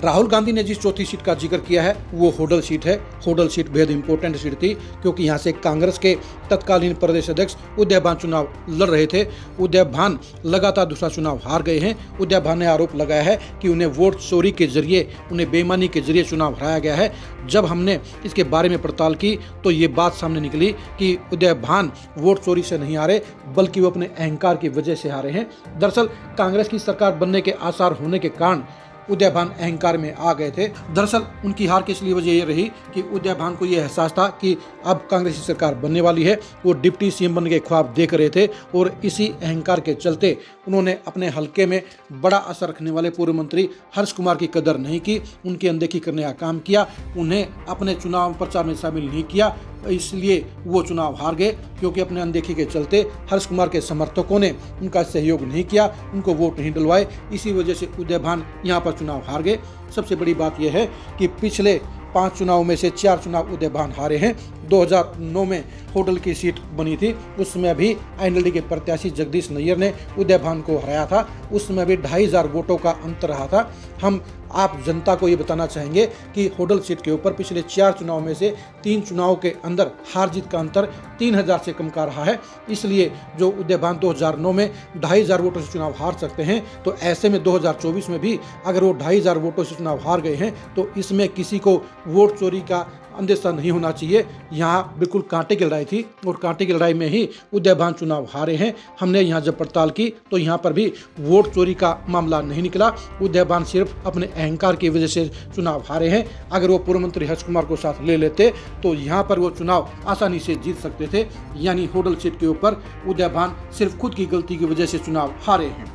राहुल गांधी ने जिस चौथी सीट का जिक्र किया है वो होडल सीट है। होडल सीट बेहद इंपॉर्टेंट सीट थी क्योंकि यहाँ से कांग्रेस के तत्कालीन प्रदेश अध्यक्ष उदय भान चुनाव लड़ रहे थे। उदय भान लगातार दूसरा चुनाव हार गए हैं। उदय भान ने आरोप लगाया है कि उन्हें वोट चोरी के जरिए, उन्हें बेईमानी के जरिए चुनाव हराया गया है। जब हमने इसके बारे में पड़ताल की तो ये बात सामने निकली कि उदय भान वोट चोरी से नहीं हारे बल्कि वो अपने अहंकार की वजह से हारे हैं। दरअसल कांग्रेस की सरकार बनने के आसार होने के कारण उदय भान अहंकार में आ गए थे। दरअसल उनकी हार की असली वजह ये रही कि उदय भान को ये एहसास था कि अब कांग्रेस की सरकार बनने वाली है। वो डिप्टी सीएम बनने के ख्वाब देख रहे थे और इसी अहंकार के चलते उन्होंने अपने हलके में बड़ा असर रखने वाले पूर्व मंत्री हर्ष कुमार की कदर नहीं की, उनकी अनदेखी करने का काम किया, उन्हें अपने चुनाव प्रचार में शामिल नहीं किया। इसलिए वो चुनाव हार गए क्योंकि अपने अनदेखी के चलते हर्ष कुमार के समर्थकों ने उनका सहयोग नहीं किया, उनको वोट नहीं डलवाए। इसी वजह से उदय भान यहाँ पर चुनाव हार गए। सबसे बड़ी बात यह है कि पिछले 5 चुनाव में से 4 चुनाव उदय भान हारे हैं। 2009 में होडल की सीट बनी थी, उसमें भी एनएलडी के प्रत्याशी जगदीश नैयर ने उदय भान को हराया था। उसमें भी 2500 वोटों का अंतर रहा था। हम आप जनता को ये बताना चाहेंगे कि होडल सीट के ऊपर पिछले 4 चुनाव में से 3 चुनाव के अंदर हार जीत का अंतर 3000 से कम का रहा है। इसलिए जो उदय भान 2009 में 2500 वोटों से चुनाव हार सकते हैं, तो ऐसे में 2024 में भी अगर वो 2500 वोटों से चुनाव हार गए हैं तो इसमें किसी को वोट चोरी का अंदेशा नहीं होना चाहिए। यहाँ बिल्कुल कांटे की लड़ाई थी और कांटे की लड़ाई में ही उदय भान चुनाव हारे हैं। हमने यहाँ जब पड़ताल की तो यहाँ पर भी वोट चोरी का मामला नहीं निकला। उदय भान सिर्फ अपने अहंकार की वजह से चुनाव हारे हैं। अगर वो पूर्व मंत्री हर्ष कुमार को साथ ले लेते तो यहाँ पर वो चुनाव आसानी से जीत सकते थे। यानी होडल सीट के ऊपर उदय भान सिर्फ खुद की गलती की वजह से चुनाव हारे हैं।